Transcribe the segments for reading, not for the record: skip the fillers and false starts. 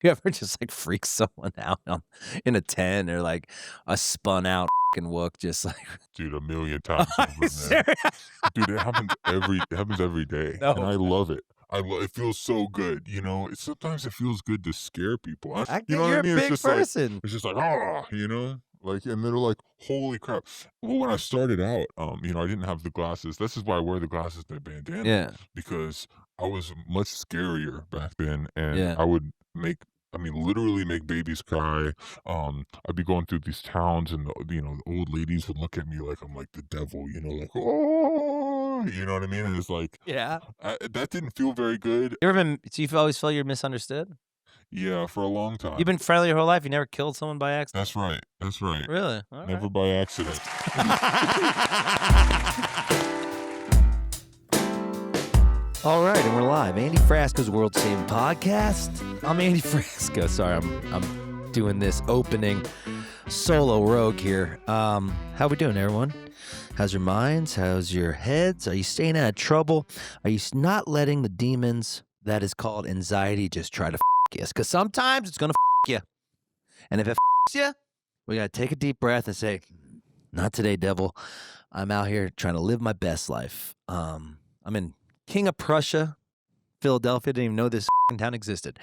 You ever just like freak someone out in a tent or like a spun out fucking wook just like Dude, a million times over, man. serious? Dude, it happens every day, and No, I love it. It feels so good, you know? Sometimes it feels good to scare people. I You get know what I you're a mean? big person. It's just like, "Ah," you know? Like, and they're like, "Holy crap." Well, when I started out, I didn't have the glasses. This is why I wear the glasses and the bandana, Yeah, because I was much scarier back then, and yeah. I would literally make babies cry. I'd be going through these towns, and the old ladies would look at me like I'm like the devil, like, oh, you know what I mean? And it's like Yeah. that didn't feel very good. So you've always felt you're misunderstood? Yeah, for a long You've time. been friendly your whole life, you never killed someone by accident? That's right. That's right. Really? Alright. Never by accident. All right, and we're live. Andy Frasco's World Saving Podcast. I'm Andy Frasco. Sorry, I'm doing this opening solo rogue here. How we doing, everyone? How's your minds? How's your heads? Are you staying out of trouble? Are you not letting the demons that is called anxiety just try to you? Because sometimes it's gonna you, and if it you, we gotta take a deep breath and say, "Not today, devil. I'm out here trying to live my best life." I'm in King of Prussia, Philadelphia. Didn't even know this town existed.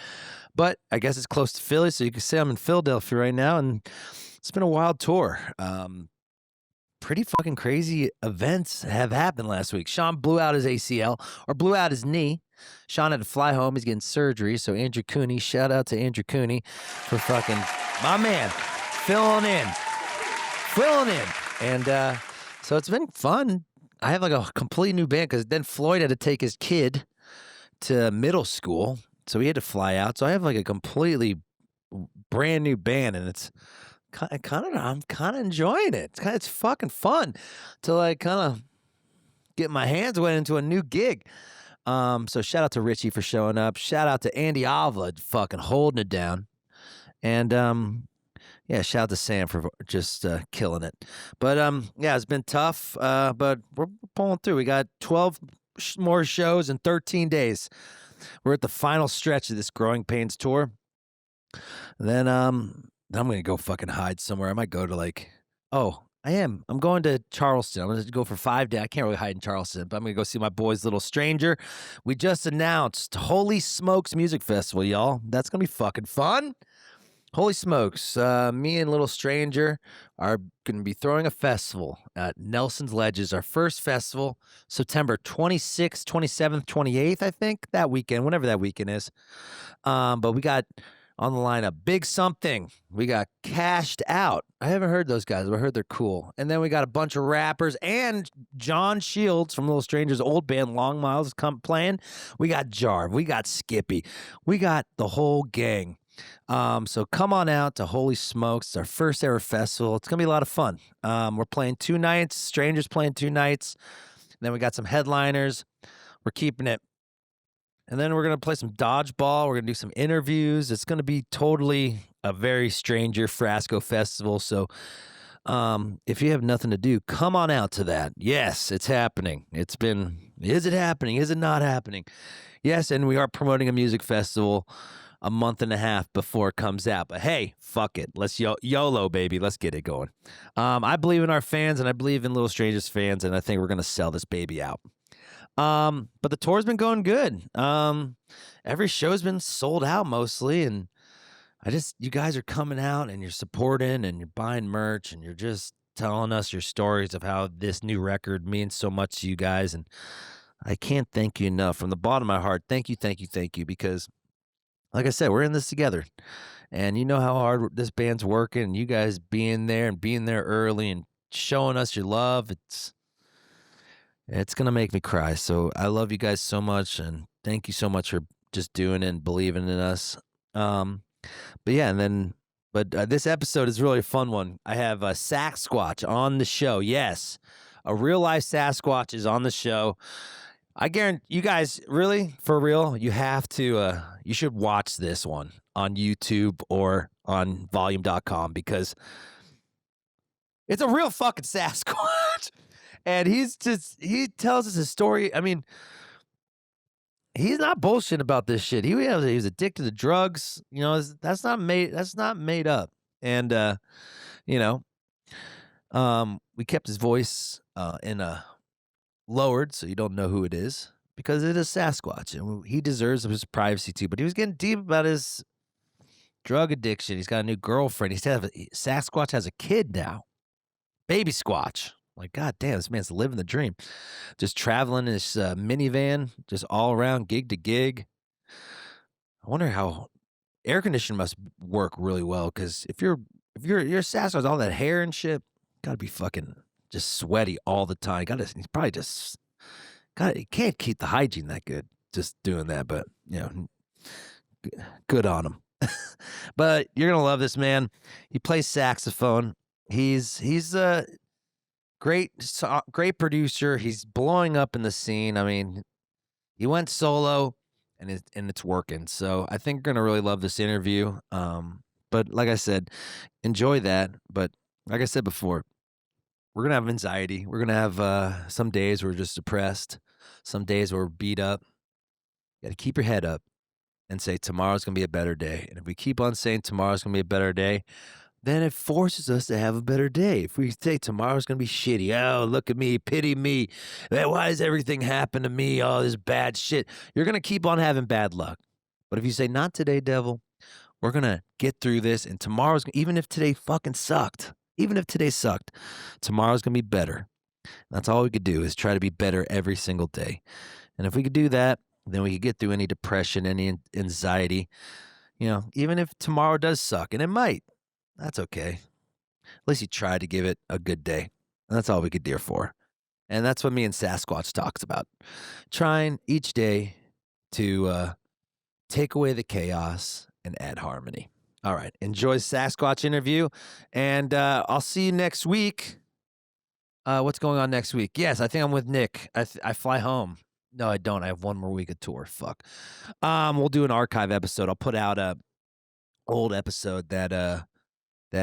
But I guess it's close to Philly, so you can say I'm in Philadelphia right now, and it's been a wild tour. Pretty fucking crazy events have happened last week. Sean blew out his ACL, or blew out his knee. Sean had to fly home. He's getting surgery, so Andrew Cooney, shout out to Andrew Cooney for fucking, my man, filling in. And so it's been fun. I have like a complete new band because then Floyd had to take his kid to middle school, so he had to fly out. So I have like a completely brand new band, and it's I'm kind of enjoying it. It's fucking fun to like kind of get my hands wet into a new gig. So shout out to Richie for showing up. Shout out to Andy Avila fucking holding it down, and yeah, shout out to Sam for just killing it. But yeah, it's been tough, but we're pulling through. We got 12 more shows in 13 days. We're at the final stretch of this Growing Pains tour. Then I'm gonna go fucking hide somewhere. I might go to I'm going to Charleston. I'm gonna go for 5 days. I can't really hide in Charleston, but I'm gonna go see my boys, Little Stranger. We just announced Holy Smokes Music Festival, y'all. That's gonna be fucking fun. Holy smokes, me and Little Stranger are going to be throwing a festival at Nelson's Ledges, our first festival, September 26th, 27th, 28th, I think, that weekend, whenever that weekend is. But we got on the line a big something. We got Cashed Out. I haven't heard those guys, but I heard they're cool. And then we got a bunch of rappers and John Shields from Little Stranger's old band, Long Miles, is playing. We got Jarv. We got Skippy. We got the whole gang. So come on out to Holy Smokes. It's our first ever festival. It's gonna be a lot of fun. We're playing 2 nights. Strangers playing 2 nights. Then we got some headliners. We're keeping it. And then we're gonna play some dodgeball. We're gonna do some interviews. It's gonna be totally a very Stranger Frasco festival. So if you have nothing to do, come on out to that. Yes, it's happening. Is it happening? Is it not happening? Yes, and we are promoting a music festival a month and a half before it comes out. But hey, fuck it. Let's YOLO, baby. Let's get it going. I believe in our fans, and I believe in Little Strangers fans, and I think we're going to sell this baby out. But the tour's been going good. Every show's been sold out mostly, and you guys are coming out, and you're supporting, and you're buying merch, and you're just telling us your stories of how this new record means so much to you guys, and I can't thank you enough. From the bottom of my heart, thank you, because like I said, we're in this together, and you know how hard this band's working, and you guys being there early and showing us your love. It's going to make me cry. So I love you guys so much, and thank you so much for just doing it and believing in us. But yeah, this episode is really a fun one. I have a Saxsquatch on the show. Yes, a real life Sasquatch is on the show. I guarantee you guys, really, for real, you have to, you should watch this one on YouTube or on volume.com because it's a real fucking Sasquatch. And he tells us a story. I mean, he's not bullshitting about this shit. He was addicted to drugs. You know, that's not made. That's not made up. And you know, we kept his voice in a lowered, so you don't know who it is because it is Sasquatch, and he deserves his privacy too. But he was getting deep about his drug addiction. He's got a new girlfriend. Sasquatch has a kid now, baby Squatch. Like, god damn, this man's living the dream. Just traveling in his minivan, just all around, gig to gig. I wonder how air conditioning must work really well because if you're Sasquatch, all that hair and shit, gotta be fucking just sweaty all the time. He's probably just he can't keep the hygiene that good just doing that. But you know, good on him. But you're gonna love this man. He plays saxophone. He's a great producer. He's blowing up in the scene. I mean, he went solo, and it's working. So I think you're gonna really love this interview. But like I said, enjoy that. But like I said before, we're gonna have anxiety. We're gonna have some days where we're just depressed. Some days where we're beat up. You got to keep your head up and say tomorrow's gonna be a better day. And if we keep on saying tomorrow's gonna be a better day, then it forces us to have a better day. If we say tomorrow's gonna be shitty, oh look at me, pity me, why does everything happen to me? All this bad shit. You're gonna keep on having bad luck. But if you say not today, devil, we're gonna get through this, and even if today fucking sucked, tomorrow's gonna be better. That's all we could do is try to be better every single day. And if we could do that, then we could get through any depression, any anxiety. You know, even if tomorrow does suck, and it might, that's okay. At least you try to give it a good day. And that's all we could do for. And that's what me and Sasquatch talks about. Trying each day to take away the chaos and add harmony. All right. Enjoy Sasquatch interview. And I'll see you next week. What's going on next week? Yes, I think I'm with Nick. I fly home. No, I don't. I have one more week of tour. Fuck. We'll do an archive episode. I'll put out a old episode that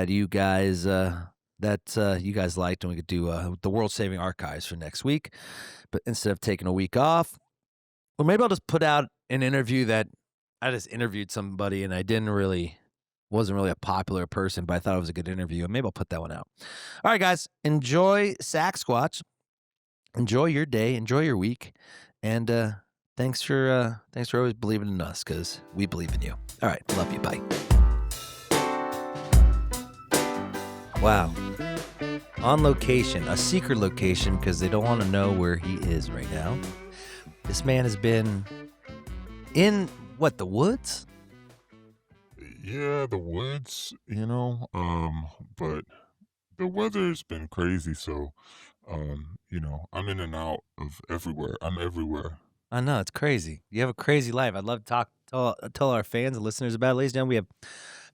you guys liked, and we could do the World Saving Archives for next week. But instead of taking a week off, or maybe I'll just put out an interview that I just interviewed somebody and wasn't really a popular person, but I thought it was a good interview, and maybe I'll put that one out. All right, guys, enjoy Saxsquatch. Enjoy your day. Enjoy your week. And thanks for always believing in us, because we believe in you. All right. Love you. Bye. Wow. On location, a secret location, because they don't want to know where he is right now. This man has been in, the woods? Yeah, the woods, but the weather's been crazy, so, I'm in and out of everywhere. I'm everywhere. I know, it's crazy. You have a crazy life. I'd love to tell our fans and listeners about it. Ladies and gentlemen, we have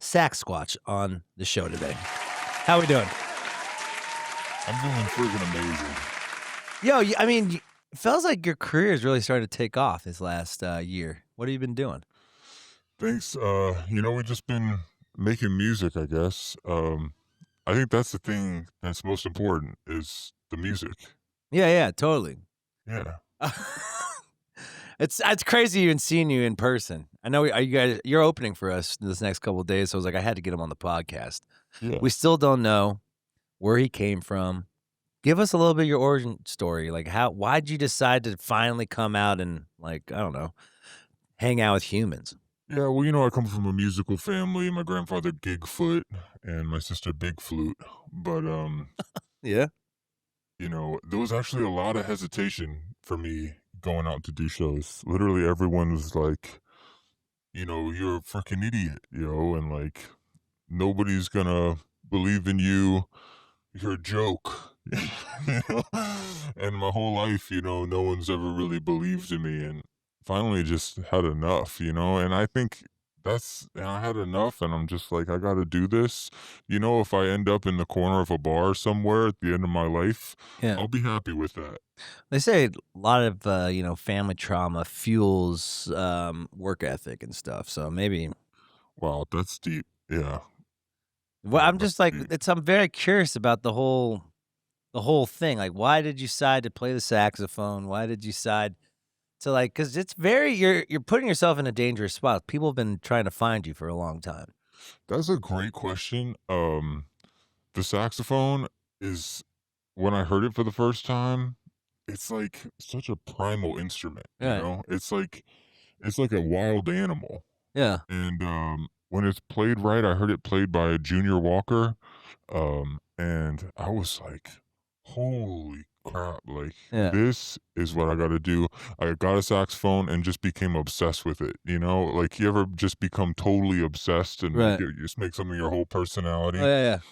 Saxsquatch on the show today. How are we doing? I'm doing friggin' amazing. Yo, I mean, it feels like your career is really starting to take off this last year. What have you been doing? Thanks. We've just been making music, I guess. I think that's the thing that's most important is the music. Yeah, totally. Yeah. It's crazy even seeing you in person. I know you're opening for us this next couple of days, so I was like, I had to get him on the podcast. Yeah. We still don't know where he came from. Give us a little bit of your origin story. Like, why'd you decide to finally come out and, like, I don't know, hang out with humans? Yeah, well, I come from a musical family. My grandfather Gigfoot and my sister Bigfoot. But yeah. There was actually a lot of hesitation for me going out to do shows. Literally everyone was like, you're a freaking idiot, and like nobody's gonna believe in you. You're a joke. And my whole life, no one's ever really believed in me, and finally just had enough, and I think I had enough, and I'm just like, I gotta do this. If I end up in the corner of a bar somewhere at the end of my life, yeah, I'll be happy with that. They say a lot of, family trauma fuels work ethic and stuff, so maybe. Wow, that's deep. Yeah. Well, I'm just like, I'm very curious about the whole thing. Like, why did you decide to play the saxophone? Why did you decide So like, cause it's very you're putting yourself in a dangerous spot. People have been trying to find you for a long time. That's a great question. The saxophone is when I heard it for the first time, it's like such a primal instrument, you Right. know? It's like a wild animal. Yeah. And when it's played right, I heard it played by Junior Walker. And I was like, holy crap, like Yeah. this is what I gotta do. I got a saxophone and just became obsessed with it, you know? Like you ever just become totally obsessed and like Right. you just make something your whole Oh personality? yeah, yeah. And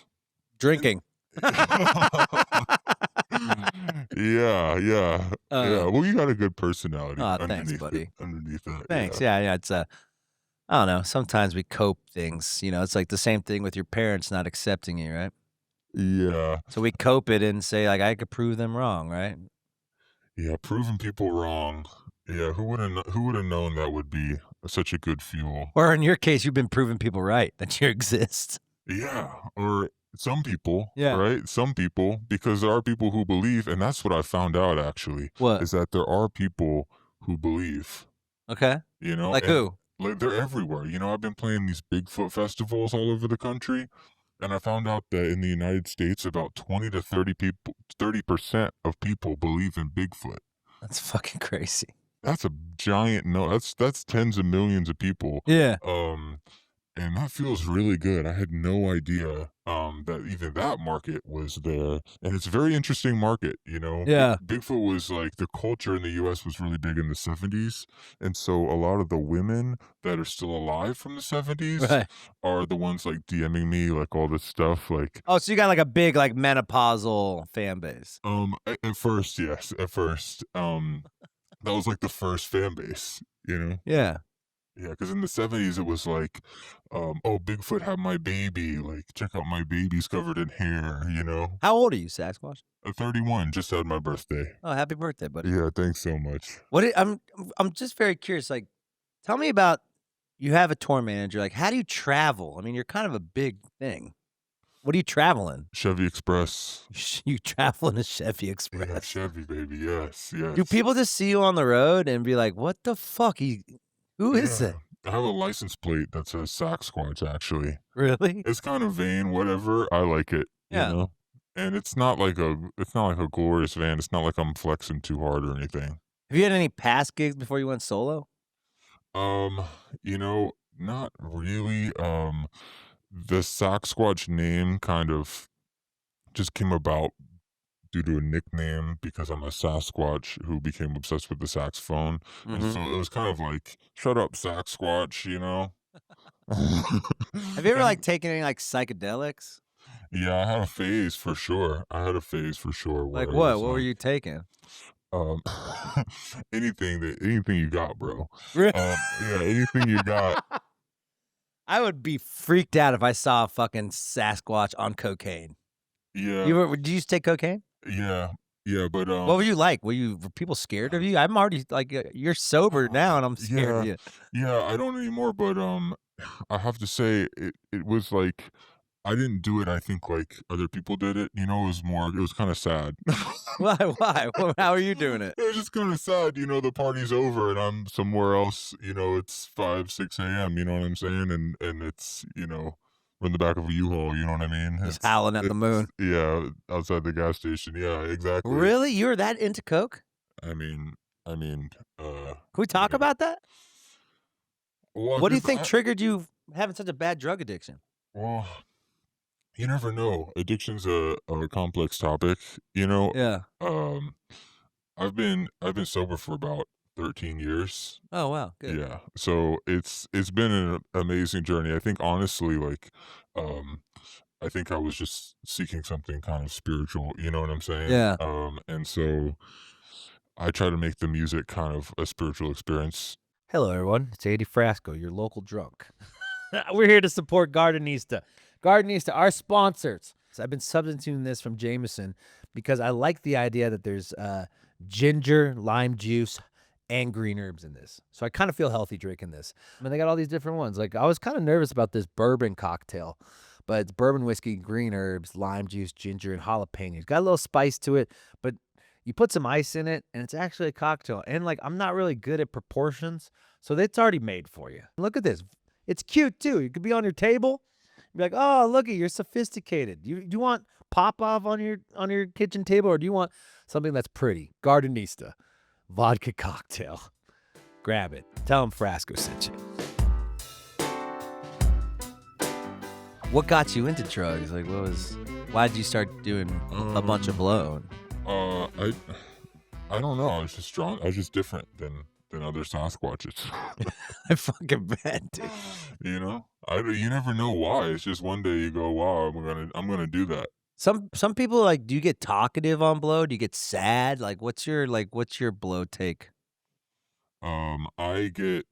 Drinking. yeah, yeah, yeah. uh, Well, you got a good personality Thanks, underneath it, buddy. underneath that, Thanks. yeah. Yeah, yeah. It's I don't know. Sometimes we cope things. It's like the same thing with your parents not accepting you, right? Yeah. So we cope it and say like I could prove them wrong, right? Yeah, proving people wrong. Yeah, who would have known that would be such a good fuel? Or in your case, you've been proving people right that you exist. Yeah, or some people, Yeah. right? Some people, because there are people who believe, and that's what I found out actually, What? is that there are people who believe, Okay. you know, Like and who? like they're everywhere. You know, I've been playing these Bigfoot festivals all over the country, and I found out that in the United States, about 20 to 30% of people believe in Bigfoot. That's fucking crazy. That's a giant no. That's tens of millions of people. Yeah. Um, and that feels really good. I had no idea that even that market was there, and it's a very interesting market. You know, Yeah. Bigfoot was like the culture in the U.S. was really big in the '70s, and so a lot of the women that are still alive from the '70s Right. are the ones like DMing me like all this stuff. Like, Oh, so you got like a big like menopausal fan base. at first, yes, at first, that was like the first fan base. You know. Yeah. Yeah, because in the '70s, it was like, "Oh, Bigfoot had my baby, like, check out my baby's covered in hair," you know? How old are you, Sasquatch? 31, just had my birthday. Oh, happy birthday, buddy. Yeah, thanks so much. I'm just very curious. Like, tell me about you have a tour manager. Like, how do you travel? I mean, you're kind of a big thing. What are you traveling? Chevy Express. You travel in a Chevy Yeah, Express. Chevy, baby, yes, Do yes. people just see you on the road and be like, "What the fuck? Who is Yeah. that?" I have a license plate that says Saxsquatch, actually. Really? It's kind of vain, whatever, I like it, you Yeah. know? And it's not like a glorious van, it's not like I'm flexing too hard or anything. Have you had any past gigs before you went solo? Um, not really, the Sasquatch name kind of just came about due to a nickname because I'm a Sasquatch who became obsessed with the saxophone, and Mhm. so it was kind of like, "Shut up, Sasquatch," you know? Have you ever, like, And taken any, like, psychedelics? yeah, I had a phase for sure. I had a phase for sure Like where it what? was What were like, you taking? um, anything you got, bro. Re Yeah, anything you got. I would be freaked out if I saw a fucking Sasquatch on cocaine. Yeah, Did you used to take cocaine? yeah, yeah, but, What were you like? Were people scared of you? I'm already like, you're sober now, and I'm scared of yeah, you. yeah, I don't anymore, but, I have to say it was like I didn't do it, I think, like other people did it, you know, it was kinda sad. Why? Why? How are you doing it? It was just kinda sad, you know, the party's over and I'm somewhere else, you know, it's 5, 6 a.m., you know what I'm saying? And it's, we're in the back of a U-Haul, you know what I mean? Just howling at the It's moon. yeah, outside the gas station, yeah, exactly. Really? You were that into coke? I mean I mean, Can we you talk know, about that? a lot of What do you people think triggered you having such a bad drug addiction? well, you never know. Addiction's a complex topic, you know? Yeah. Um, I've been sober for about 13 years. Oh, wow, good. Yeah. So it's been an amazing journey. I think honestly, like, um, I think I was just seeking something kind of spiritual, you know what I'm saying? Yeah. And so I try to make the music kind of a spiritual experience. Hello, everyone. It's Andy Frasco, your local drunk. We're here to support Gardenista. Gardenista, our sponsors. So I've been substituting this from Jameson because I like the idea that there's ginger, lime juice, and green herbs in this. So I kind of feel healthy drinking this. I mean, they got all these different ones. Like, I was kind of nervous about this bourbon cocktail, but it's bourbon whiskey, green herbs, lime juice, ginger, and jalapenos. Got a little spice to it, but You put some ice in it, and it's actually a cocktail. And like, I'm not really good at proportions, so it's already made for you. Look at this. It's cute too. You could be on your table. Be like, oh, look at you're sophisticated. You want Popov on your kitchen table, or do you want something that's pretty? Gardenista, vodka cocktail. Grab it. Tell him Frasco sent you. What got you into drugs? Like, why'd you start doing a bunch of blow? I don't know. I was just drawn. I was just different than other Sasquatches. I fucking bet, dude. You know, you never know why. It's just one day you go, wow, I'm gonna do that. Some people like, do you get talkative on blow? Do you get sad? Like, what's your blow take? I get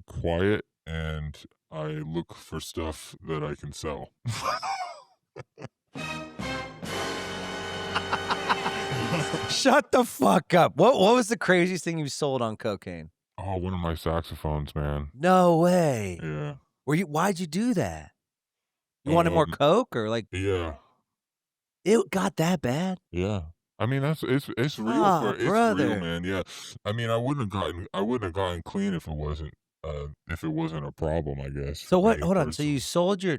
quiet and I look for stuff that I can sell. Shut the fuck up. What was the craziest thing you sold on cocaine? Oh, one of my saxophones, man. No way. Yeah. Why'd you do that? You wanted more coke, or like Yeah. it got that bad? Yeah. I mean, it's real it's brother. real, man. Yeah. I mean, I wouldn't have gotten clean if it wasn't a problem, I guess. So For what? me Hold on. So you personally. sold your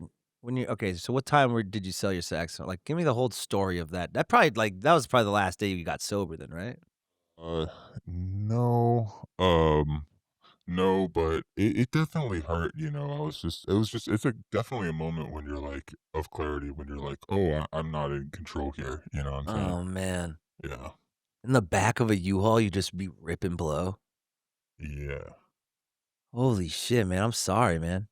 okay. So what time did you sell your saxophone? Like, give me the whole story of that. That was probably the last day you got sober, then, right? Uh, no. No, but it definitely hurt, you know. It's definitely a moment when you're like of clarity, when you're like, oh, I'm not in control here. You know what I'm saying? Oh man. Yeah. In the back of a U-Haul, you just be ripping blow. Yeah. Holy shit, man. I'm sorry, man.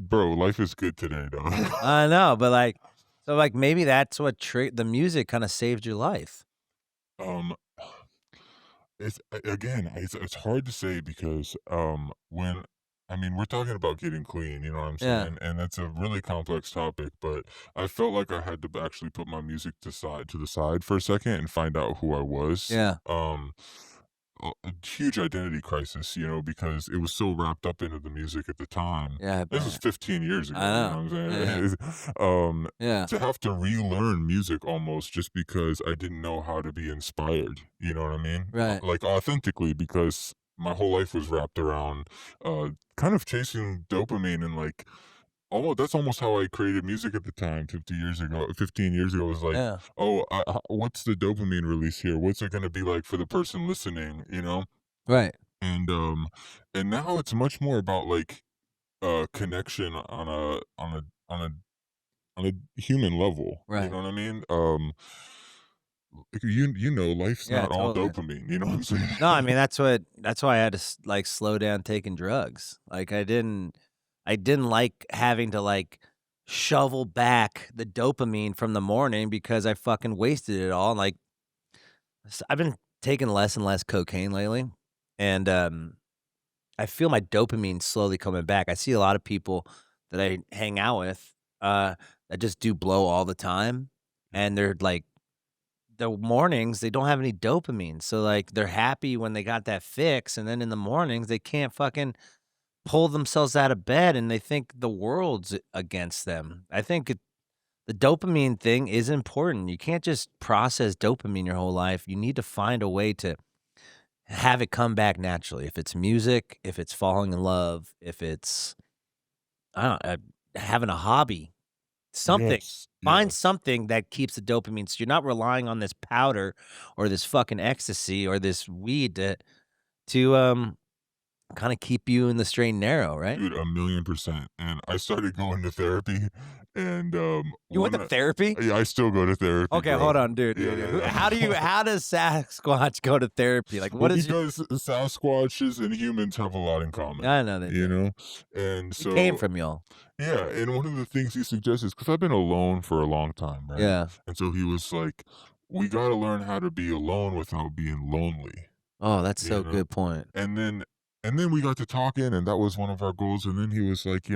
Bro, life is good today, though. I know, but like, so like maybe that's what the music kind of saved your life. um, it's hard to say because when I mean we're talking about getting clean, you know what I'm Yeah. saying, and that's a really complex topic. But I felt like I had to actually put my music to the side for a second and find out who I was. Yeah. A huge identity crisis, you know, because it was so wrapped up into the music at the time. Yeah, I This was bet. 15 years ago, I you know know. what I'm Yeah. saying? Yeah. To have to relearn music almost just because I didn't know how to be inspired, you know what I mean? Right. Like authentically, because my whole life was wrapped around kind of chasing dopamine and like that's almost how I created music at the time, 15 years ago. Was like, Yeah. oh, what's the dopamine release here? What's it going to be like for the person listening? You know, Right. and and now it's much more about like connection on a human level. You Right. know what I mean? You know, life's Yeah, not all totally. dopamine. You know what I'm saying? No, I mean that's why I had to like slow down taking drugs. Like I didn't like having to like shovel back the dopamine from the morning because I fucking wasted it all. Like I've been taking less and less cocaine lately, and I feel my dopamine slowly coming back. I see a lot of people that I hang out with that just do blow all the time, and they're like the mornings, they don't have any dopamine, so, like, they're happy when they got that fix, and then in the mornings, they can't fucking pull themselves out of bed, and they think the world's against them. I think the dopamine thing is important. You can't just process dopamine your whole life. You need to find a way to have it come back naturally. If it's music, if it's falling in love, if it's, I don't having a hobby, something. Yes, Find yes. something that keeps the dopamine so you're not relying on this powder or this fucking ecstasy or this weed to kinda keep you in the straight and narrow, right? Dude, 1,000,000%, and I started going to therapy, and, You went to therapy? yeah, I still go to therapy, Okay, hold bro. on, dude, Yeah, dude, dude. yeah, yeah. How does Sasquatch go to therapy? Like, Well, what is your because Sasquatches and humans have a lot in common, I know they you do. know? And It came so from y'all. yeah, and one of the things he suggests is because 'cause I've been alone for a long time, right? Yeah. And so he was like, "We gotta learn how to be alone without being lonely," Oh, that's you so know? good point. And then and then we got to talking, and that was one of our goals, and then he was like,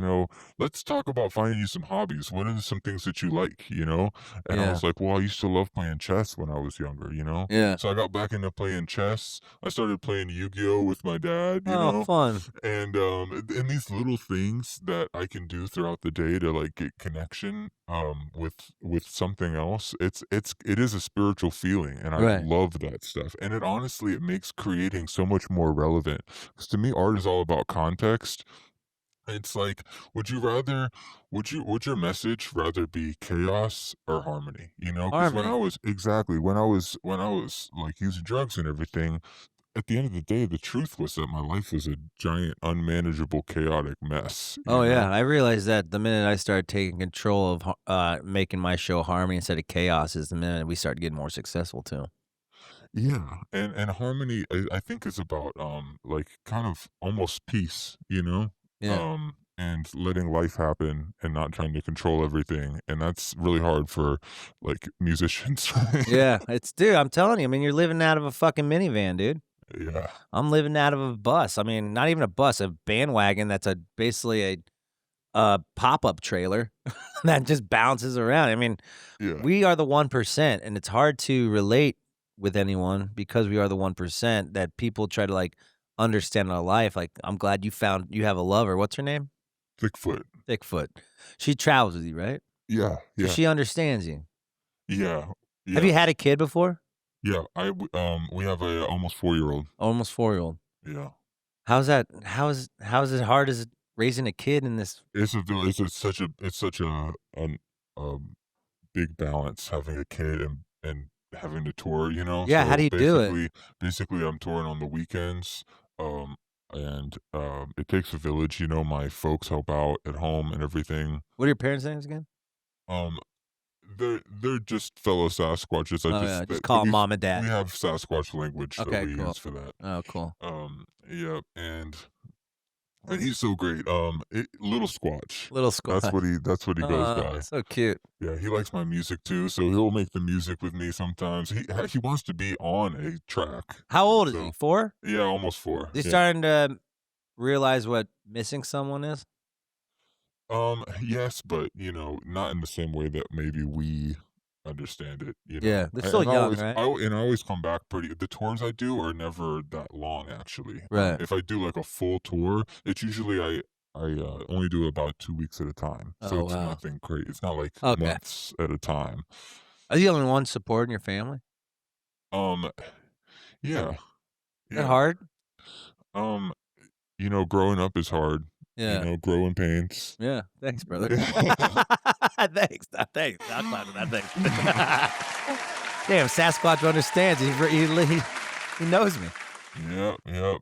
"Let's talk about finding you some hobbies. What are some things that you like?" And I Yeah. was like, "Well, I used to love playing chess when I was younger, Yeah. So I got back into playing chess. I started playing Yu-Gi-Oh with my dad, Oh, fun. and these little things that I can do throughout the day to, like, get connection, with something else, it is a spiritual feeling, and I Right. love that stuff, and it makes creating so much more relevant. 'Cause to me, art is all about context. It's like, would you rather would your message rather be chaos or harmony? Because Harmony. when I was, like, using drugs and everything, at the end of the day, the truth was that my life was a giant, unmanageable, chaotic mess, Oh, yeah, I realized that the minute I started taking control of making my show Harmony instead of Chaos is the minute we started getting more successful too. Yeah, and harmony, I think is about, like, kind of almost peace, Yeah. and letting life happen and not trying to control everything, and that's really hard for, like, musicians. Yeah, it's dude, I'm telling you, I mean, you're living out of a fucking minivan, dude. Yeah, I'm living out of a bus. I mean, not even a bus, a bandwagon that's a basically a pop-up trailer that just bounces around. I mean, yeah, we are the 1%, and it's hard to relate with anyone because we are the 1% that people try to, like, understand our life. Like, I'm glad you have a lover. What's her name? Bigfoot. Thickfoot. She travels with you, right? Yeah, So yeah, she understands you. yeah, Have you yeah, had a kid before? yeah, we have a almost 4-year-old. Almost 4-year-old. Yeah. How's that how's it hard as raising a kid in this. It's such a big balance having a kid and having to tour, Yeah, how do So you do it? basically I'm touring on the weekends, um, and it takes a village, my folks help out at home and everything. What are your parents' names again? Um, they're just fellow Sasquatches. I Oh, just yeah, just that call 'em we mom and dad. we have Sasquatch language that Okay, we cool. use for that. Oh, cool. Yeah, and he's so great. Little Squatch. Little Squatch. That's what he goes by. So cute. Yeah, he likes my music too, so he'll make the music with me sometimes. He wants to be on a track, How and old is he? so 4? yeah, almost 4, You yeah. starting to realize what missing someone is? Yes, but, not in the same way that maybe we understand it, Yeah, they're A still and young, right? I always come back pretty the tours I do are never that long, actually. Right. If I do, like, a full tour, it's usually I only do about 2 weeks at a time, so Oh, it's wow. nothing great. It's not like Okay. months at a time. Are you the only one supporting your family? Um, yeah, Is that yeah. hard? Um, growing up is hard, Yeah. growing pains. Yeah. Thanks, brother. Thanks. Thanks. I'll clap for that. Thanks. Damn, Sasquatch understands. He knows me. Yep, yep.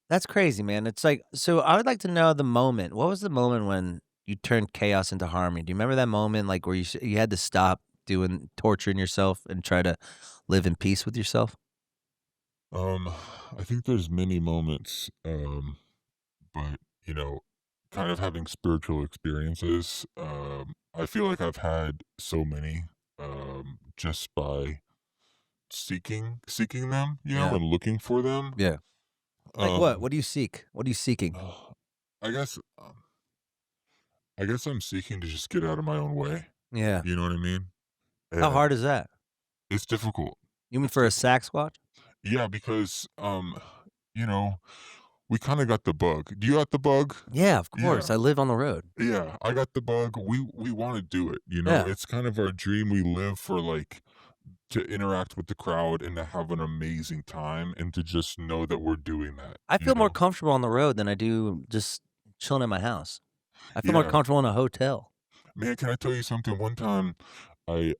That's crazy, man. It's like, so I would like to know the moment. What was the moment when you turned chaos into harmony? Do you remember that moment, like where you had to stop doing torturing yourself and try to live in peace with yourself? Um, I think there's many moments, but, kind of having spiritual experiences, I feel like I've had so many, just by seeking them, Yeah. and looking for them. Yeah. Like what? Um, What do you seek? What are you seeking? I guess, I guess I'm seeking to just get out of my own way. Yeah. You know what I mean? How hard And is that? it's difficult. You mean It's for a difficult. Saxsquatch? Yeah, because you know, we kind of got the bug. Do you got the bug? Yeah, of course. Yeah. I live on the road. Yeah, I got the bug. We want to do it. Yeah. It's kind of our dream. We live for like to interact with the crowd and to have an amazing time and to just know that we're doing that, I you feel more know? comfortable on the road than I do just chilling in my house. I feel more Yeah. comfortable in a hotel. Man, can I tell you something? One time I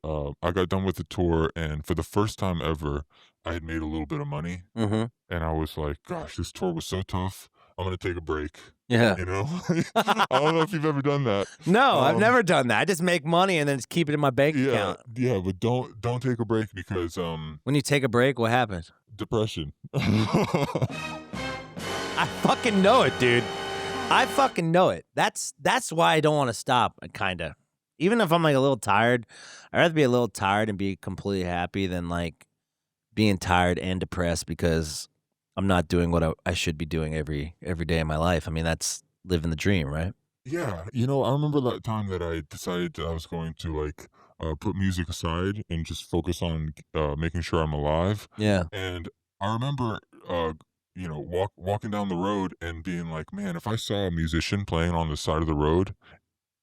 got done with the tour and for the first time ever, I had made a little bit of money Mhm. and I was like, gosh, this tour was so tough. I'm gonna take a break. Yeah. You know? I don't know if you've ever done that. No, I've Um, never done that. I just make money and then just keep it in my bank yeah, account. yeah, but don't take a break because When you take a break, what happens? depression. I fucking know it, dude. I fucking know it. That's why I don't want to stop, kinda. Even if I'm, like, a little tired, I'd rather be a little tired and be completely happy than, like, being tired and depressed because I'm not doing what I should be doing every day of my life. I mean, that's living the dream, right? Yeah, I remember that time that I decided I was going to like put music aside and just focus on making sure I'm alive. Yeah. And I remember, uh, walking down the road and being like, man, if I saw a musician playing on the side of the road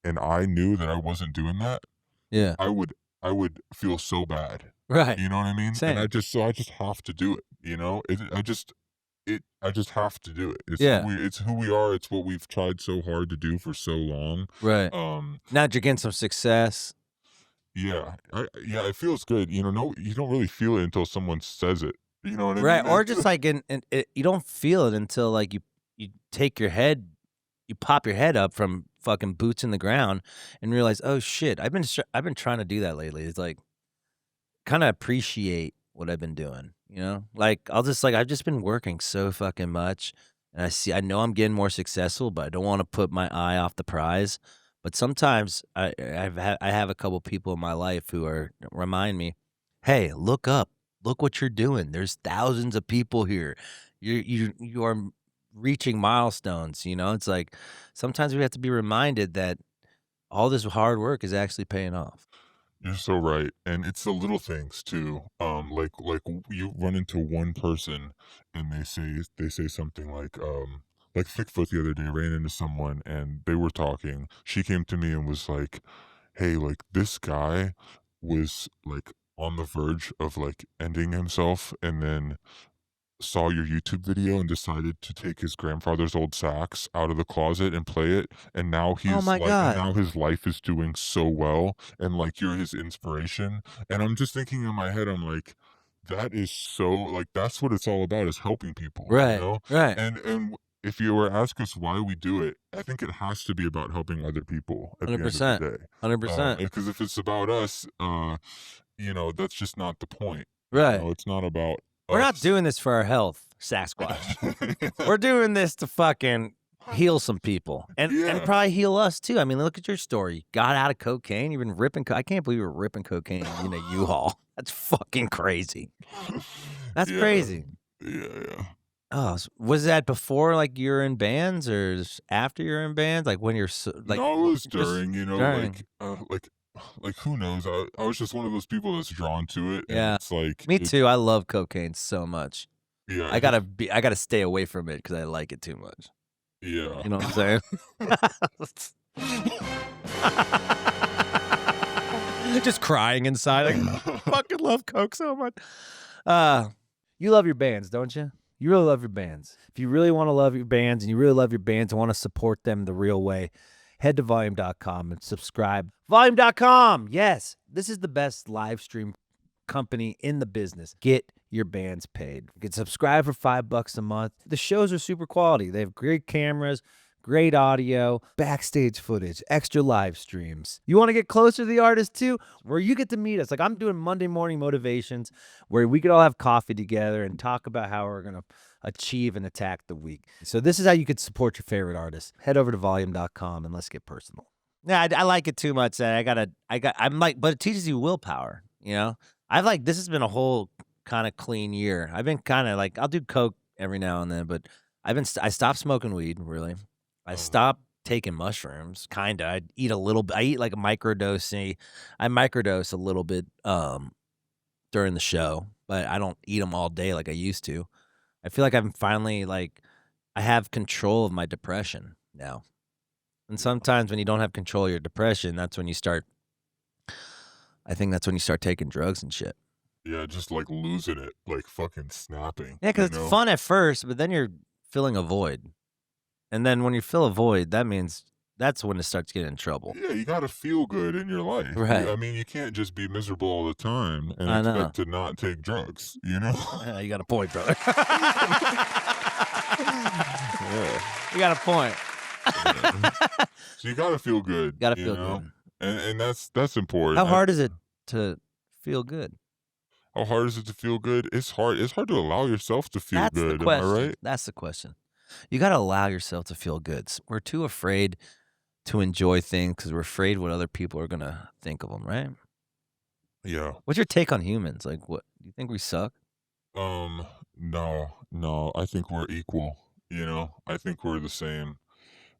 and I knew that I wasn't doing that, Yeah. I would I would feel so bad. Right. You know what I mean? And Same. I just have to do it. I just have to do it. Yeah. It's who we are. It's what we've tried so hard to do for so long. Right. Um, Now that you're getting some success. yeah, yeah, it feels good. No, you don't really feel it until someone says it. You know what I Right. mean? Or just like in it, you don't feel it until like you take your head, you pop your head up from fucking boots in the ground and realize, oh shit, I've been trying to do that lately. It's like kind of appreciate what I've been doing, you know? Like I've just been working so fucking much and I know I'm getting more successful, but I don't want to put my eye off the prize. But sometimes I have a couple people in my life who remind me, "Hey, look up. Look what you're doing. There's thousands of people here. You are reaching milestones, you know? It's like sometimes we have to be reminded that all this hard work is actually paying off." You're so right, and it's the little things too. You run into one person, and they say something like Bigfoot the other day ran into someone, and they were talking. She came to me and was like, "Hey, like this guy was like on the verge of like ending himself, and then saw your YouTube video and decided to take his grandfather's old sax out of the closet and play it, and Oh my god. now his life is doing so well, and like you're his inspiration." And I'm just thinking in my head, I'm like, that is so like that's what it's all about is helping people, you Right. know? Right. If you were to ask us why we do it, I think it has to be about helping other people at the end of the 100%. day. 100%. Because if it's about us, that's just not the point. Right. It's not about We're not us. doing this for our health, Sasquatch. We're doing this to fucking heal some people and Yeah. probably heal us too. I mean, look at your story. You got out of cocaine. You've been ripping. I can't believe you were ripping cocaine in a U-Haul. That's fucking crazy. That's Yeah. crazy. Yeah. Oh, was that before like you're in bands or after you're in bands? Like when you're like No, it was just during, during? like who knows? I was just one of those people that's drawn to it, and Yeah, it's like me it too. I love cocaine so much. yeah, I gotta stay away from it because I like it too much. yeah. You know what I'm saying? Just crying inside. Like, fucking love Coke so much. You love your bands, don't you? You really love your bands. If you really want to love your bands and you really love your bands and want to support them the real way, head to volume.com and subscribe. Volume.com. Yes, this is the best live stream company in the business. Get your bands paid. You can subscribe for $5 a month. The shows are super quality. They have great cameras, great audio, backstage footage, extra live streams. You want to get closer to the artist too? Where you get to meet us. Like I'm doing Monday morning motivations where we could all have coffee together and talk about how we're going to achieve and attack the week. So this is how you could support your favorite artist. Head over to volume.com and let's get personal. Yeah, I like it too much. I'm like, but it teaches you willpower, you know? This has been a whole kind of clean year. I've been kind of like, I'll do Coke every now and then, but I stopped smoking weed, really. I stopped taking mushrooms, kinda. I eat a little bit. I eat like a microdosing. I microdose a little bit during the show, but I don't eat them all day like I used to. I feel like I'm finally like I have control of my depression now. And sometimes when you don't have control of your depression, I think that's when you start taking drugs and shit. Yeah, just like losing it, like fucking snapping, Yeah, because you it's know? fun at first, but then you're filling a void. And then when you fill a void, that means that's when it starts getting in trouble. Yeah, you gotta feel good in your life. Right. I mean, you can't just be miserable all the time and I know. expect to not take drugs, you know? Yeah, you got a point, brother. Yeah. You got a point. Yeah. So you gotta feel good. Gotta You feel know? good. And that's important. How hard is it to feel good? How hard is it to feel good? It's hard. It's hard to allow yourself to feel That's the good. Am I question. right? That's the question. You got to allow yourself to feel good. We're too afraid to enjoy things because we're afraid what other people are going to think of them, right? Yeah. What's your take on humans? Like, what do you think we suck? No, I think we're equal, you know? I think we're the same.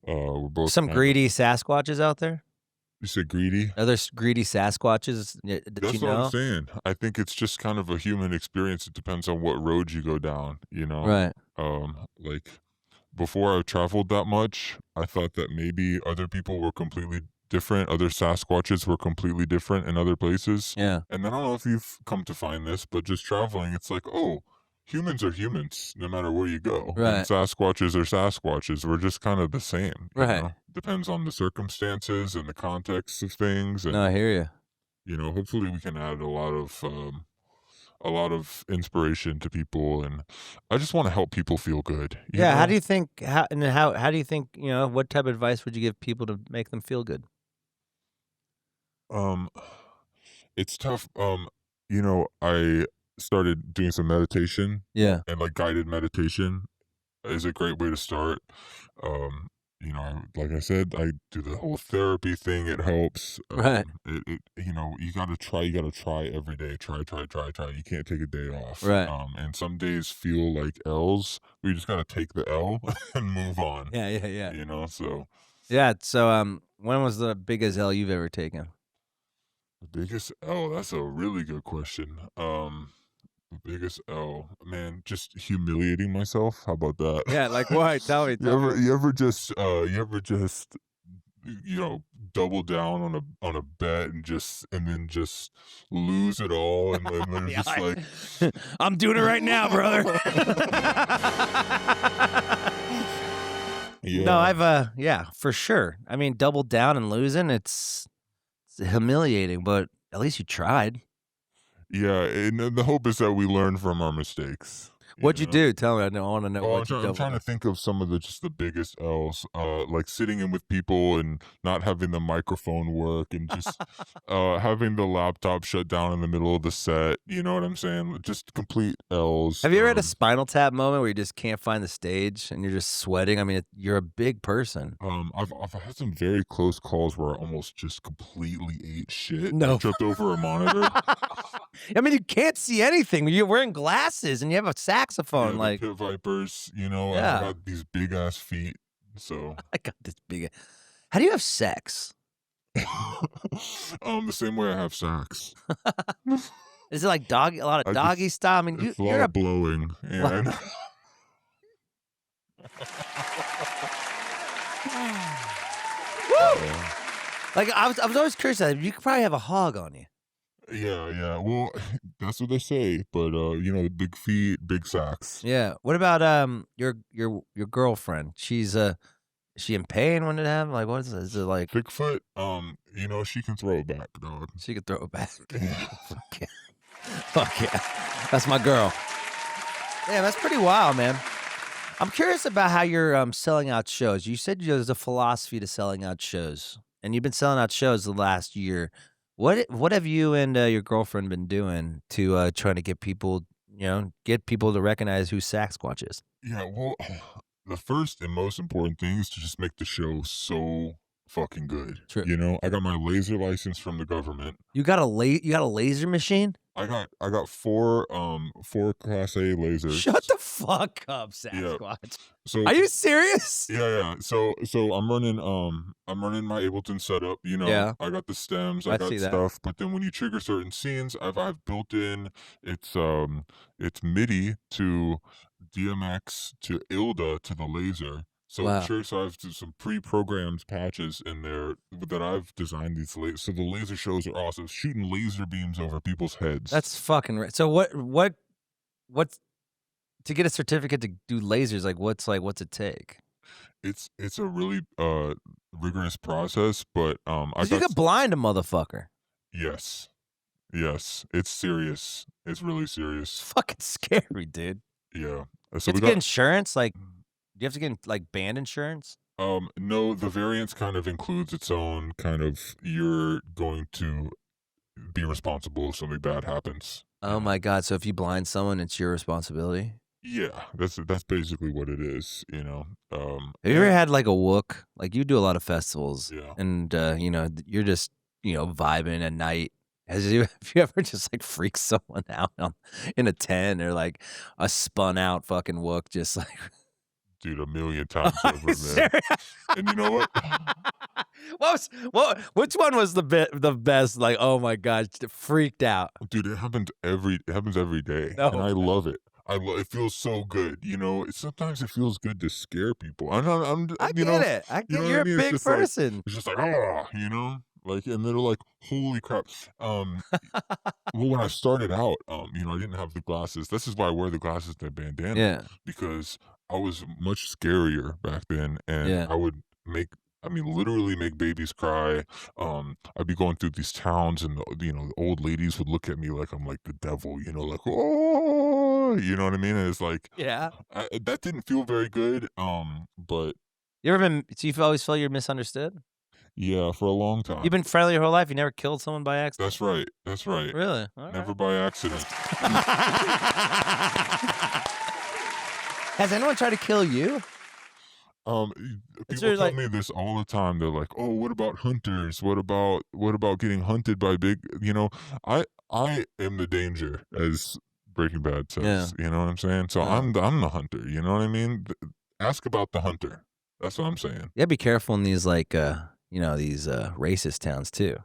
We're both Some kind of greedy Sasquatches out there? You said greedy? Are there greedy Sasquatches that you That's what I'm know? saying. I think it's just kind of a human experience. It depends on what road you go down, you know? Right. Like before I traveled that much, I thought that maybe other people were completely different. Other Sasquatches were completely different in other places. Yeah. And then I don't know if you've come to find this, but just traveling, it's like, oh, humans are humans no matter where you go. And Right. Sasquatches are Sasquatches. We're just kind of the same, you Right. know? Depends on the circumstances and the context of things. No, And, I hear you. you know, hopefully we can add a lot of inspiration to people, and I just want to help people feel good, you Yeah, how do know? you think how do you think, what type of advice would you give people to make them feel good? Um, it's tough. You know, I started doing some meditation, Yeah. and like guided meditation is a great way to start. Um, you know, like I said, I do the whole therapy thing. It helps. Right. You know, you gotta try every day. Try. You can't take a day off. Right. And some days feel like L's. We just gotta take the L and move on. Yeah, yeah, yeah. You know, so Yeah, so, when was the biggest L you've ever taken? the biggest L, that's a really good question. The biggest L, man, just humiliating myself. How about that? Yeah, like, why? Tell me. You ever just you know, double down on a bet and then just lose it all and they're Yeah, just like I'm doing it right now, brother. No, Yeah. yeah, for sure. I mean, double down and losing, it's humiliating, but at least you tried. Yeah, and the hope is that we learn from our mistakes, you What'd you know? do? Tell me. I wanna know Oh, what you I'm doubled trying to down. think of some of the just the biggest L's, like sitting in with people and not having the microphone work and just having the laptop shut down in the middle of the set. You know what I'm saying? Just complete L's. Have you ever had a Spinal Tap moment where you just can't find the stage and you're just sweating? I mean, you're a big person. I've had some very close calls where I almost just completely ate shit and No. tripped over a monitor. I mean, you can't see anything. You're wearing glasses and you have a saxophone, Yeah, the like, pit vipers. You know, I yeah. got these big ass feet, so I got this big. How do you have sex? the same way I have sex. Is it like a lot of I doggy just style? I mean, It's a lot you're a of blowing, and Woo! yeah. Like I was always curious. You could probably have a hog on you. Yeah. Well, that's what they say, but you know, the big feet, big sacks. Yeah. What about your girlfriend? Is she in pain when it happened? Like, what is it? Is it like Bigfoot, you know, she can throw it back, dog. she could throw it back? Yeah. Fuck yeah. Fuck yeah. That's my girl. Yeah, that's pretty wild, man. I'm curious about how you're selling out shows. You said there's a philosophy to selling out shows, and you've been selling out shows the last year. What have you and your girlfriend been doing to trying to get people, get people to recognize who Saxsquatch is? Yeah, well, the first and most important thing is to just make the show so fucking good. True. You know, I got my laser license from the government. You got a laser machine? I got four four class A lasers. Shut the fuck up, Yeah. Sasquatch. So Are you serious? yeah. So I'm running my Ableton setup, you know. Yeah. I got the stems, I I got see that. stuff, but then when you trigger certain scenes, I've built in it's MIDI to DMX to ILDA to the laser. Wow. So I have some pre-programmed patches in there that I've designed these so the laser shows are awesome. Shooting laser beams over people's heads. That's fucking so what's to get a certificate to do lasers, what's it take? It's a really rigorous process, but I 'Cause you got could blind a motherfucker. yes. Yes, it's serious. It's really It's serious. fucking scary, dude. Yeah. You So have we to get got insurance? Like, do you have to get, like, band insurance? no, the variance kind of includes its own kind of you're going to be responsible if something bad happens. Oh my god, so if you blind someone, it's your responsibility? Yeah, that's basically what it is, you know. Have you ever had, like, a wook? Like, you do a lot of festivals, Yeah. and, you're just, vibing at night, Have you ever just, like, freaked someone out in a tent or, like, a spun out fucking wook just like Dude, a million times Are you over, man. serious? And you know what? Which one was the best, like, "Oh my god," freaked out? Dude, it happens every day, and No. I love it. It feels so good, you know? Sometimes it feels good to scare people. I'm not I'm I you get know it. I you get know what I you're a mean? big person. It's just like, "Ah," you know? Like, and they're like, "Holy crap." Um, well, when I started out, I didn't have the glasses. This is why I wear the glasses and the bandana, Yeah, because I was much scarier back then, and yeah. I would literally make babies cry. I'd be going through these towns, and the old ladies would look at me like I'm like the devil, like, oh, you know what I mean? And it's like Yeah. that didn't feel very good. But You ever been so you always feel you're misunderstood? yeah, for a long You've time. been friendly your whole life, you never killed someone by accident? That's right. That's right. Really? Never Alright. by accident. Has anyone tried to kill you? Is People there, tell like me this all the time. They're like, "Oh, what about hunters? What about getting hunted by big?" I am the danger, as Breaking Bad Yeah, says. You know what I'm saying? So yeah. I'm the hunter. You know what I mean? Ask about the hunter. That's what I'm saying. You gotta be careful in these, like, these, racist towns too.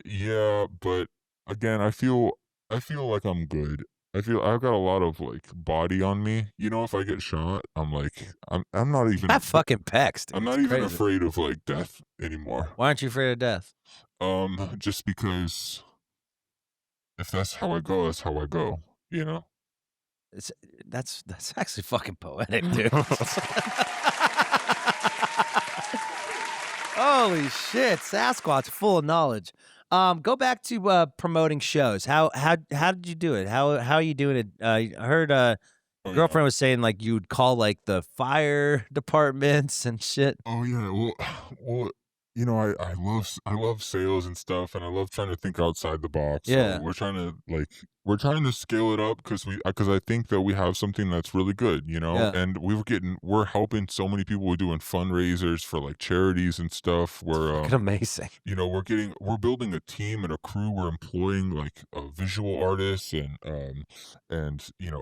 Yeah, but again, I feel like I'm good. I feel I've got a lot of like body on me. If I get shot, I'm not even Have fucking pecs, I'm dude, it's not even crazy. afraid of like death anymore. Why aren't you afraid of death? Just because if that's how I go, that's how I go, you know? It's that's actually fucking poetic, dude. Holy shit, Sasquatch, full of knowledge. Go back to promoting shows. How did you do it? How are you doing it? I heard your Oh, yeah. girlfriend was saying like you'd call like the fire departments and shit. Oh, yeah, well well, I love sales and stuff, and I love trying to think outside the box, so Yeah, we're trying to scale it up because I think that we have something that's really good, yeah, and we're helping so many people. We're doing fundraisers for, like, charities and stuff. fucking amazing. We're building a team and a crew. We're employing like visual artists and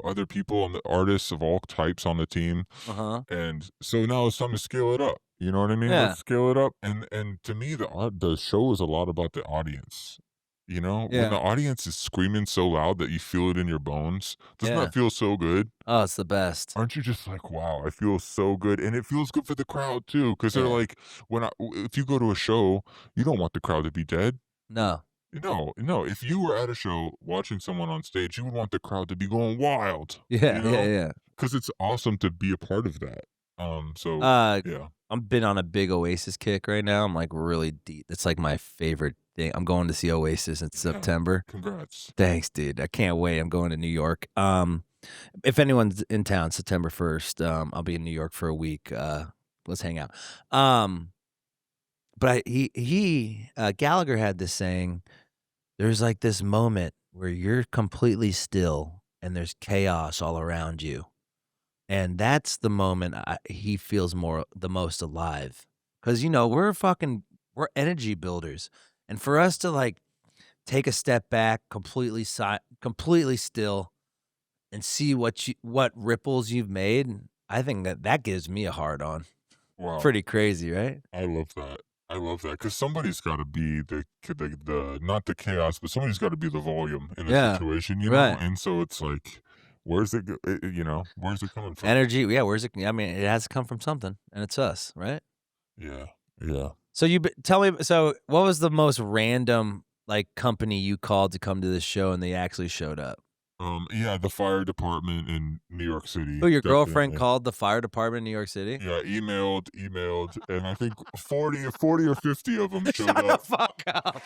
other people and the artists of all types on the team. Uh huh. And so now it's time to scale it up. You know what I mean? Yeah, Let's scale it up. And to me, the show is a lot about the audience. When the yeah, audience is screaming so loud that you feel it in your bones, doesn't yeah. that feel so good? Oh, it's the best. Aren't you just like, wow, I feel so good? And it feels good for the crowd too, because they're Yeah. like, if you go to a show, you don't want the crowd to be dead. No. No, no. If you were at a show watching someone on stage, you would want the crowd to be going wild, Yeah, yeah, yeah. because it's awesome to be a part of that. So Uh, yeah. I'm been on a big Oasis kick right now. I'm like really deep. It's like my favorite thing. I'm going to see Oasis in Yeah. September. Congrats. Thanks, dude. I can't wait. I'm going to New York. If anyone's in town, September 1st, I'll be in New York for a week. Let's hang out. Um, but Gallagher had this saying, there's like this moment where you're completely still and there's chaos all around you. And that's the moment he feels the most alive. Cause we're energy builders. And for us to like take a step back, completely still, and see what ripples you've made, I think that gives me a hard on. Wow. Pretty crazy, right? I love that. I love that because somebody's got to be the not the chaos, but somebody's got to be the volume in a Yeah. situation, Right. And so it's like, where's it coming from? Energy, yeah, where's it I mean, it has to come from something, and it's us, right? Yeah, yeah. So tell me, so what was the most random, like, company you called to come to this show and they actually showed up? Yeah, the fire department in New York Who, City, your girlfriend definitely. called the fire department in New York City? Yeah, emailed, and I think 40 or 50 of them showed Shut the up. fuck up.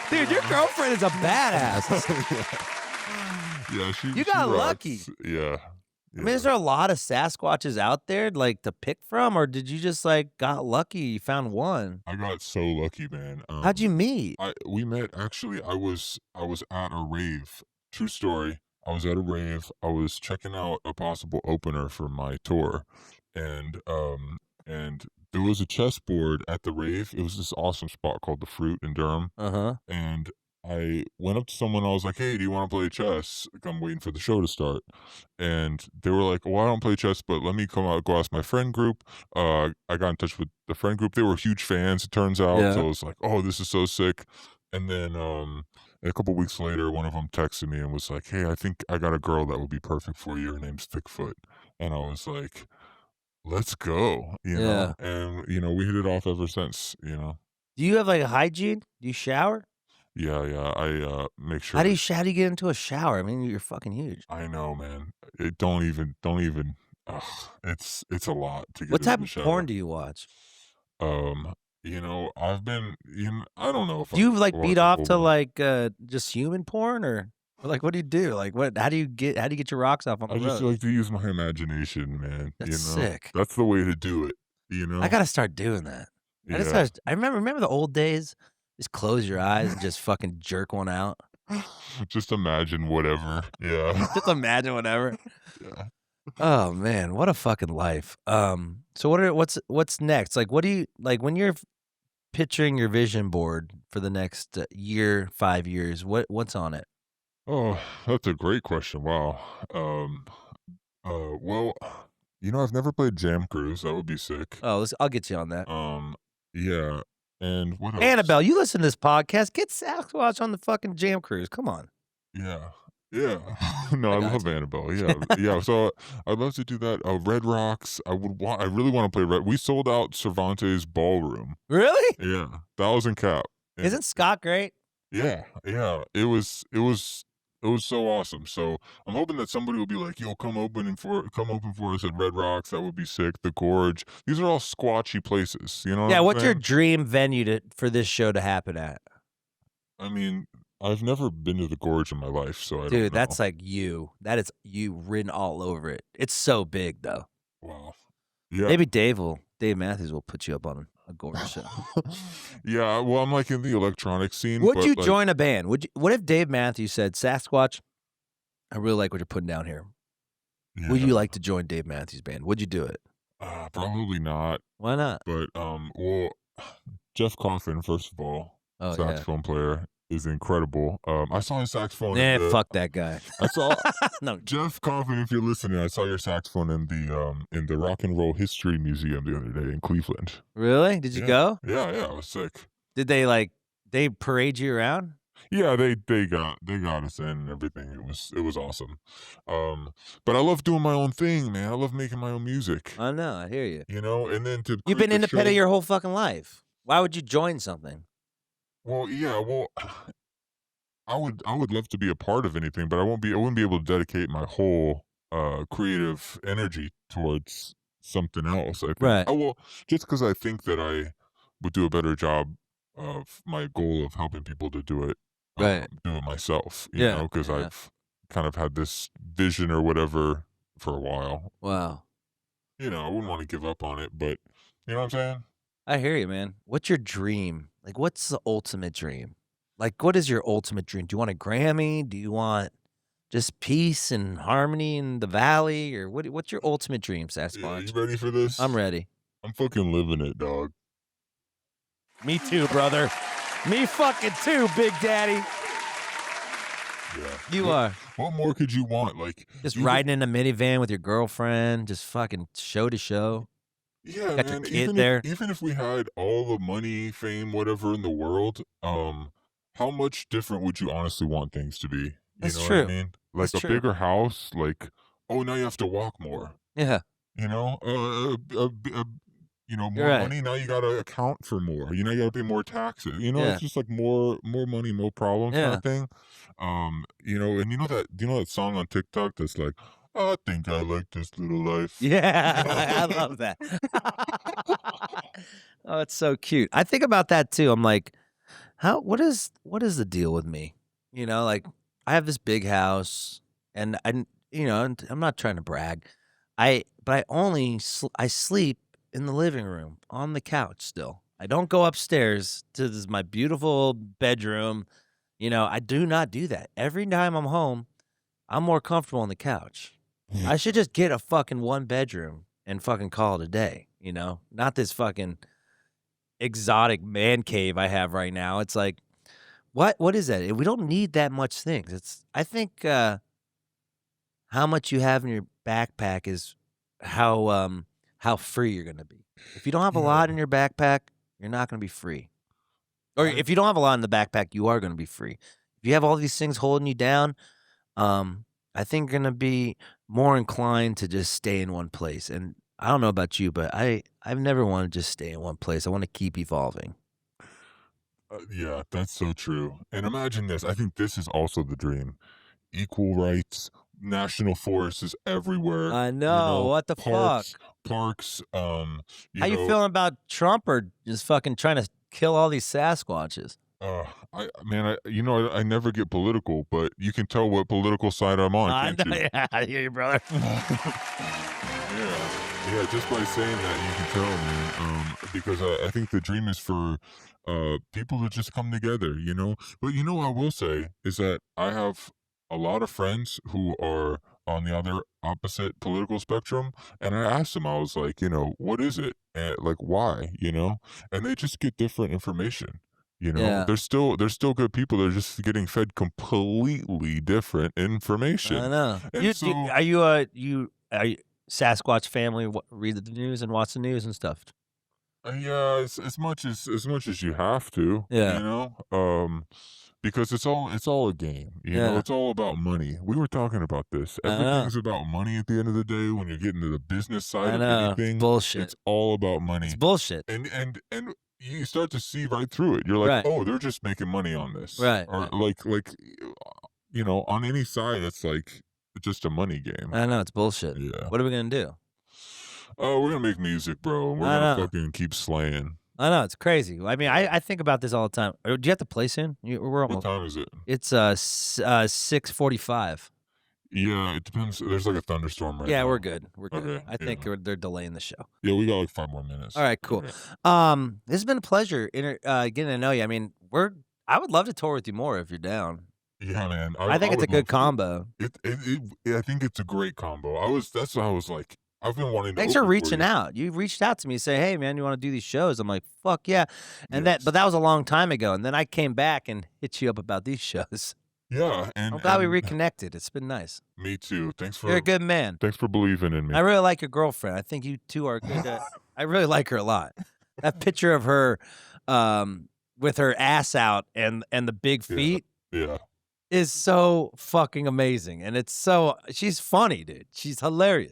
Dude, your Yeah. girlfriend is a badass. Yeah, You she got lucky. rocks. Yeah, I mean, is yeah. there a lot of Sasquatches out there, like, to pick from, or did you just, like, got lucky, you found one? I got so lucky, man. How'd you meet? I we met actually. I was at a rave. True story. I was at a rave. I was checking out a possible opener for my tour, and there was a chessboard at the rave. It was this awesome spot called The Fruit in Durham, Uh-huh. and I went up to someone, I was like, "Hey, do you wanna play chess?" Like, I'm waiting for the show to start, and they were like, "Well, I don't play chess, but let me come out go ask my friend group." I got in touch with the friend group, they were huge fans, it turns out, so Yeah. I was like, "Oh, this is so sick," and then, a couple weeks later, one of them texted me and was like, "Hey, I think I got a girl that would be perfect for you, her name's Bigfoot," and I was like, "Let's go," Yeah. and, we hit it off ever since, Do you have, like, a hygiene? Do you shower? Yeah, yeah, make How do sure you how do you get into a shower? I mean, you're fucking huge. I know, man. Don't even ugh, it's a lot to get What into type the of porn shower. do you watch? I've been I don't know if Do I you, like, beat watch a off whole to, bunch. like, just human porn or, like, what do you do? Like, what how do you get your rocks off on I the just road? like to use my imagination, man, That's sick. That's the way to do it, I gotta start doing that. Yeah. I remember the old days? Just close your eyes and just fucking jerk one out. Just imagine whatever. Yeah. Just imagine whatever. Yeah. Oh, man, what a fucking life. So what's next? Like, what do you like, when you're picturing your vision board for the next, year, 5 years, what's on it? Oh, that's a great question, wow. Um, well, I've never played Jam Cruise, that would be sick. Oh, I'll get you on that. Um, yeah, and what else? Annabelle, you listen to this podcast, get Sasquatch on the fucking Jam Cruise, come on. Yeah, yeah. No, I I got love Annabelle, yeah, yeah, so I'd love to do that. Red Rocks, I really wanna play Red we sold out Cervantes Ballroom. Really? Yeah, 1,000 cap, and Isn't Scott great? yeah, yeah, it was so awesome, so I'm hoping that somebody will be like, "Yo, come open for us at Red Rocks, that would be sick." The Gorge, these are all squatchy places, you know what Yeah, I'm what's your saying? dream venue for this show to happen at? I mean, I've never been to the Gorge in my life, so I don't Dude, know. that's like you. That is you written all over it. It's so big, though. Wow. Yeah. Maybe Dave Matthews will put you up on a gorge show. Yeah, well, I'm, like, in the electronic scene, Would but, you like join a band? What if Dave Matthews said, "Sasquatch, I really like what you're putting down here. Would you yeah, like to join Dave Matthews Band?" Would you do it? probably not, Why not? but, well, Jeff Coffin, first of all, Oh, yeah. saxophone player, is incredible. I saw his saxophone in Nah, the fuck that guy. I saw No. Jeff Coffin, if you're listening, I saw your saxophone in the Rock and Roll History Museum the other day in Cleveland. Really? Did you Yeah. go? Yeah, yeah, it was sick. Did they parade you around? Yeah, they got us in and everything. It was awesome. But I love doing my own thing, man. I love making my own music, I know, I hear you. and then to You've create been the independent show. your whole fucking life. Why would you join something? Well, yeah, well, I would love to be a part of anything, but I wouldn't be able to dedicate my whole creative energy towards something else, I think. Right, Oh, well, just because I think that I would do a better job of my goal of helping people to right. do it myself, Yeah, because yeah. I've kind of had this vision or whatever for a while. Wow. I wouldn't want to give up on it, but you know what I'm saying? I hear you, man. What's your dream? Like, what's the ultimate dream? Like, what is your ultimate dream? Do you want a Grammy? Do you want just peace and harmony in the valley? Or what's your ultimate dream, Yeah, you Sasquatch? ready for I'm this? ready. I'm fucking living it, dog. Me too, brother. Me fucking too, Big Daddy. Yeah. You are. What more could you want? Like, Just even riding in a minivan with your girlfriend, just fucking show to show. yeah, Got your man, kid there. even if we had all the money, fame, whatever in the world, how much different would you honestly want things to be? You That's know what I true. mean? Like That's a true. bigger house, like, oh, now you have to walk more. Yeah, You know, you're more right. money. Now you gotta account for more. You gotta pay more taxes. It's Yeah, just like more money, more problems kind yeah. of thing. And do you know that song on TikTok that's like, I think I like this little life. Yeah, I love that. Oh, it's so cute. I think about that too. I'm like, what is the deal with me? Like I have this big house and and I'm not trying to brag. But I sleep in the living room on the couch still. I don't go upstairs to my beautiful bedroom. I do not do that. Every time I'm home, I'm more comfortable on the couch. I should just get a fucking one bedroom and fucking call it a day. you know? Not this fucking exotic man cave I have right now. It's like, what is that? We don't need that much things. I think how much you have in your backpack is how free you're gonna be. If you don't have a lot Yeah, in your backpack, you're not gonna be free. Or I if you don't have a lot in the backpack, you are gonna be free. If you have all these things holding you down, I think you're gonna be more inclined to just stay in one place. And I don't know about you, but I've never wanted to just stay in one place. I want to keep evolving. yeah, that's so true. And imagine this. I think this is also the dream. Equal rights, national forests everywhere, I know. What the fuck? parks, How you feeling about Trump or just fucking trying to kill all these Sasquatches? I never get political, but you can tell what political side I'm on, I can't know. you? Yeah, I hear you, brother. Yeah, yeah. Just by saying that, you can tell, man. Because I think the dream is for people to just come together, you know. But you know, what I will say is that I have a lot of friends who are on the other opposite political spectrum, and I asked them, I was like, what is it, and like, why, and they just get different information. Yeah, They're still good people. They're just getting fed completely different I information, know. and so Are you Sasquatch family? Read the news and watch the news and stuff. Yeah, as much as you have to, Yeah, because it's all a game. yeah. It's all about money. We were talking about this. I know. Everything's about money at the end of the day. When you get into the business side I of know. It's anything, bullshit. it's all about It's money. bullshit. And you start to see right through it. You're like, Right. oh, they're just making money on this, Right. or Right. on any side, it's like it's just a money game. I know. It's bullshit. Yeah. What are we gonna do? Oh, we're gonna make music, bro. We're I gonna know. fucking keep slaying. I know. It's crazy. I mean, I think about this all the time. Do you have to play soon? We're What almost. time is it? It's 6:45. Yeah, it depends. There's like a thunderstorm right Yeah, we're now. good. We're good. Okay, I think yeah. they're delaying the show. Yeah, we got like 5 more minutes. All right, cool. Okay. This has been a pleasure getting to know you. I mean, I would love to tour with you more if you're down. Yeah, man. I I think I it's a would good love to. combo. I think it's a great combo. That's why I was like, I've been wanting to Thanks for open for reaching you. out. You reached out to me, say, "Hey, man, you want to do these shows?" I'm like, "Fuck yeah!" But Yes. that was a long time ago. And then I came back and hit you up about these shows. Yeah, I'm and glad we and reconnected. It's been nice. me too. You're a good man. Thanks for believing in I me. really like your girlfriend. I think you two are good. I really like her a lot. That picture of her, with her ass out and the big Yeah, feet yeah. is so fucking amazing, and she's funny, dude. She's hilarious.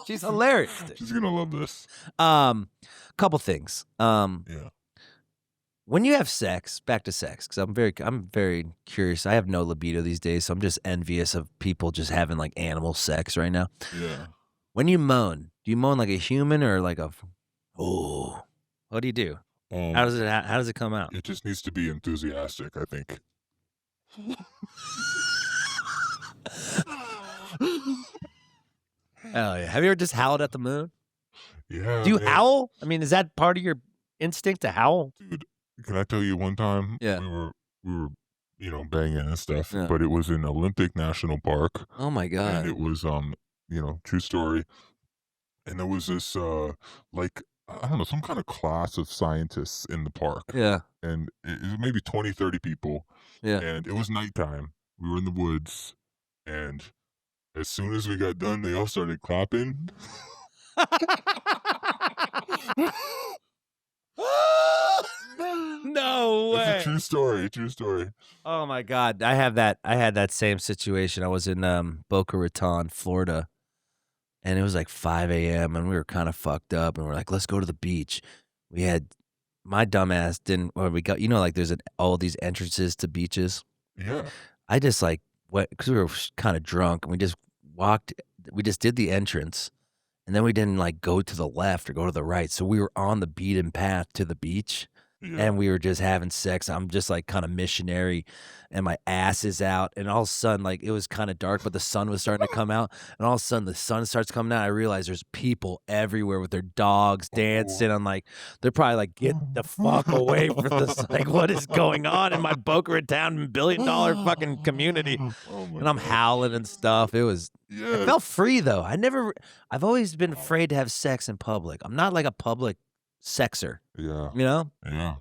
She's hilarious, dude. She's gonna love this. Couple things. Yeah. When you have sex, back to sex, because I'm very curious. I have no libido these days, so I'm just envious of people just having like animal sex right now. Yeah. When you moan, do you moan like a human or like oh? What do you do? How Um, does it come out? it just needs to be enthusiastic, I think. Hell yeah! Have you ever just howled at the moon? Yeah, Do you man. howl? I mean, is that part of your instinct to howl? Dude, can I tell you one time Yeah. we were banging and stuff, Yeah. but it was in Olympic National Park, Oh my and god. it was true story. And there was this like, I don't know, some kind of class of scientists in the park, Yeah. and it was maybe 20, 30 people, Yeah. and it was nighttime. We were in the woods, and as soon as we got done, they all started clapping. No It's a way. true story, true story. Oh my god. I had that same situation. I was in Boca Raton, Florida, and it was like 5 a.m. and we were kind of fucked up and we're like, let's go to the beach. We had my dumbass didn't or we got like there's all these entrances to beaches. Yeah. I just like went because we were kind of drunk and we just did the entrance and then we didn't like go to the left or go to the right. So we were on the beaten path to the beach. Yeah. And we were just having sex. I'm just like kind of missionary and my ass is out. And all of a sudden, like it was kind of dark, but the sun was starting to come out. And all of a sudden the sun starts coming out. I realize there's people everywhere with their dogs dancing. I'm like, they're probably like, get the fuck away from this. Like, what is going on in my Boca Raton $1 billion fucking community? Oh my And I'm God. howling and stuff. It was I Yeah, felt free though. I've always been afraid to have sex in public. I'm not like a public sexer, yeah, you know? yeah,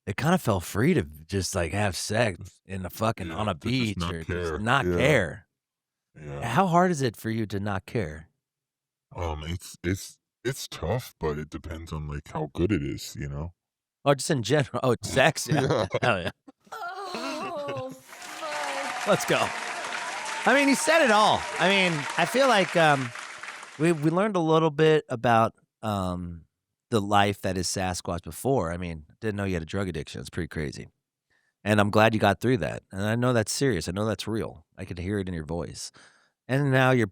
It kinda felt free to just, like, have sex in the fucking on yeah, a to just beach not or just care. not Yeah, care. yeah. How hard is it for you to not care? It's tough, but it depends on, like, how good it is, you know? Oh, just in general. Oh, sex? Yeah. Yeah. Hell yeah. Oh, fuck. Let's go. I mean, he said it all. I mean, I feel like, we learned a little bit about, the life that is Sasquatch before. I mean, didn't know you had a drug addiction. It's pretty crazy. And I'm glad you got through that. And I know that's serious. I know that's real. I could hear it in your voice. And now you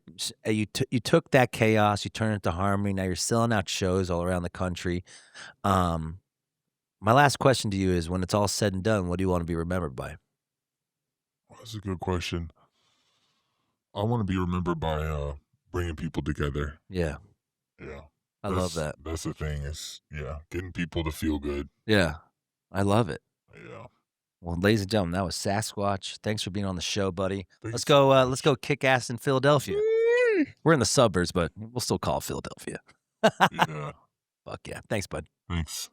took that chaos, you turned it to harmony. Now you're selling out shows all around the country. Um, my last question to you is, when it's all said and done, what do you want to be remembered by? That's a good question. I wanna be remembered by, bringing people together. Yeah, Yeah. I love that. That's the thing is, yeah, getting people to feel good. Yeah, I love it. Yeah. Well, ladies and gentlemen, that was Sasquatch. Thanks for being on the show, buddy. Thank you Let's so go. Let's much. go kick ass in Philadelphia. Woo! We're in the suburbs, but we'll still call it Philadelphia. Yeah. Fuck yeah. Thanks, bud. Thanks.